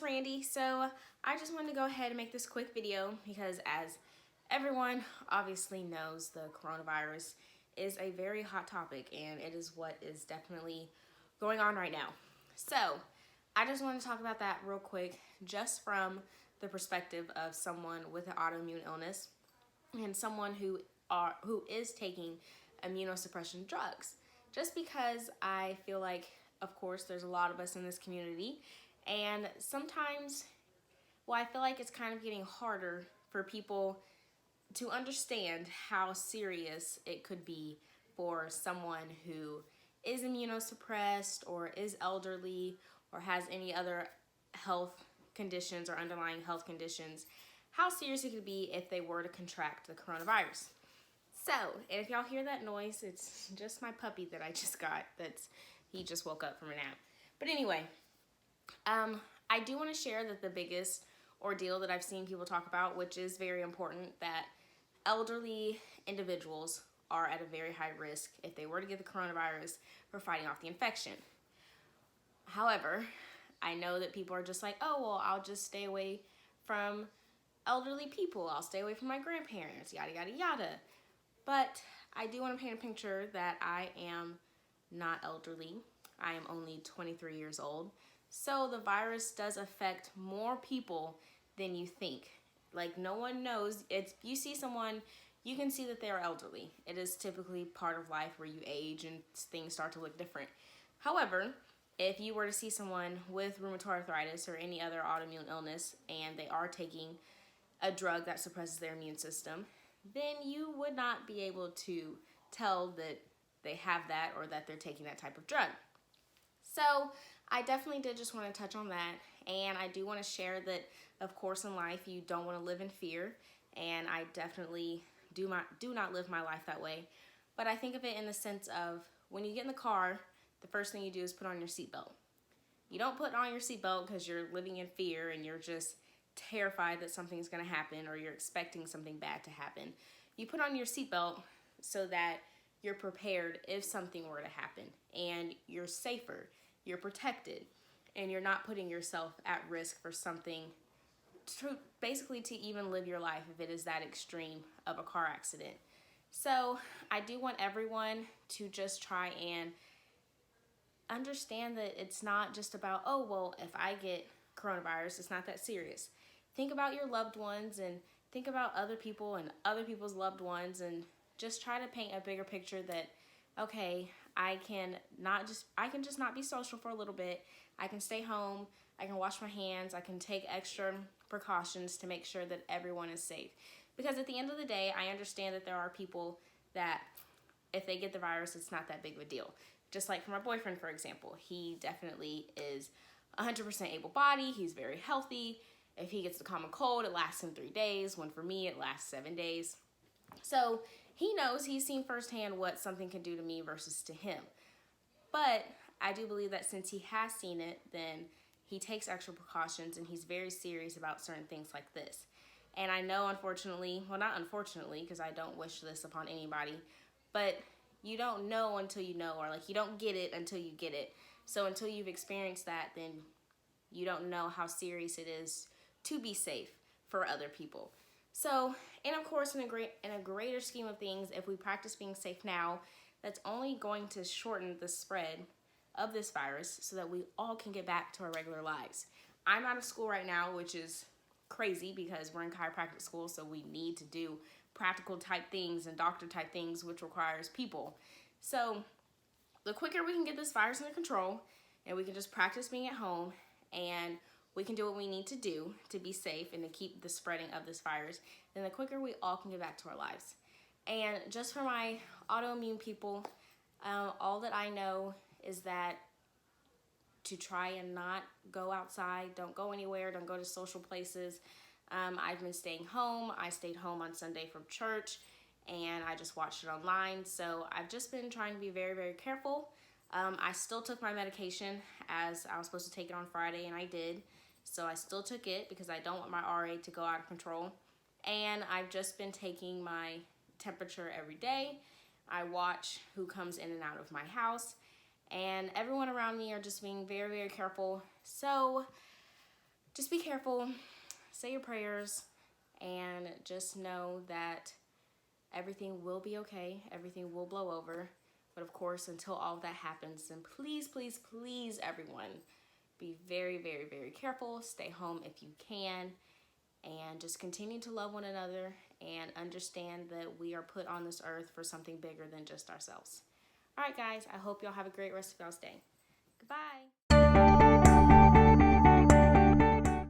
Randy. So I just wanted to go ahead and make this quick video because as everyone obviously knows, the coronavirus is a very hot topic and it is what is definitely going on right now. So I just want to talk about that real quick, just from the perspective of someone with an autoimmune illness and someone who is taking immunosuppression drugs. Just because I feel like, of course, there's a lot of us in this community, and sometimes, well, I feel like it's kind of getting harder for people to understand how serious it could be for someone who is immunosuppressed or is elderly or has any other health conditions or underlying health conditions, how serious it could be if they were to contract the coronavirus. So, and if y'all hear that noise, it's just my puppy that I just got. He just woke up from a nap. But anyway, I do want to share that the biggest ordeal that I've seen people talk about, which is very important, that elderly individuals are at a very high risk if they were to get the coronavirus for fighting off the infection. However, I know that people are just like, oh, well, I'll just stay away from elderly people. I'll stay away from my grandparents, yada, yada, yada. But I do want to paint a picture that I am not elderly. I am only 23 years old. So the virus does affect more people than you think. Like, no one knows. You see someone, you can see that they are elderly. It is typically part of life where you age and things start to look different. However, if you were to see someone with rheumatoid arthritis or any other autoimmune illness and they are taking a drug that suppresses their immune system, then you would not be able to tell that they have that or that they're taking that type of drug. So I definitely did just want to touch on that, and I do want to share that, of course, in life you don't want to live in fear, and I definitely do not live my life that way. But I think of it in the sense of when you get in the car, the first thing you do is put on your seatbelt. You don't put on your seatbelt because you're living in fear and you're just terrified that something's going to happen or you're expecting something bad to happen. You put on your seatbelt so that you're prepared if something were to happen, and you're safer, you're protected, and you're not putting yourself at risk for something basically to even live your life if it is that extreme of a car accident. So I do want everyone to just try and understand that it's not just about, oh, well, if I get coronavirus, it's not that serious. Think about your loved ones and think about other people and other people's loved ones, and just try to paint a bigger picture that, okay, I can just not be social for a little bit. I can stay home. I can wash my hands. I can take extra precautions to make sure that everyone is safe. Because at the end of the day, I understand that there are people that if they get the virus, it's not that big of a deal. Just like for my boyfriend, for example, he definitely is 100% able-bodied. He's very healthy. If he gets the common cold, it lasts him 3 days, when for me, it lasts 7 days. So he knows, he's seen firsthand what something can do to me versus to him. But I do believe that since he has seen it, then he takes extra precautions and he's very serious about certain things like this. And I know, unfortunately, well, not unfortunately, because I don't wish this upon anybody, but you don't know until you know, or like you don't get it until you get it. So until you've experienced that, then you don't know how serious it is to be safe for other people. So, and of course, in a greater scheme of things, if we practice being safe now, that's only going to shorten the spread of this virus so that we all can get back to our regular lives. I'm out of school right now, which is crazy because we're in chiropractic school, so we need to do practical type things and doctor type things, which requires people. So the quicker we can get this virus under control and we can just practice being at home and we can do what we need to do to be safe and to keep the spreading of this virus, then the quicker we all can get back to our lives. And just for my autoimmune people, all that I know is that to try and not go outside, don't go anywhere, don't go to social places. I've been staying home. I stayed home on Sunday from church and I just watched it online. So I've just been trying to be very, very careful. I still took my medication as I was supposed to take it on Friday, and I did. So I still took it because I don't want my RA to go out of control. And I've just been taking my temperature every day. I watch who comes in and out of my house. And everyone around me are just being very, very careful. So just be careful, say your prayers, and just know that everything will be okay. Everything will blow over. But of course, until all of that happens, then please, please, please, everyone, be very, very, very careful. Stay home if you can. And just continue to love one another and understand that we are put on this earth for something bigger than just ourselves. All right, guys, I hope y'all have a great rest of y'all's day. Goodbye.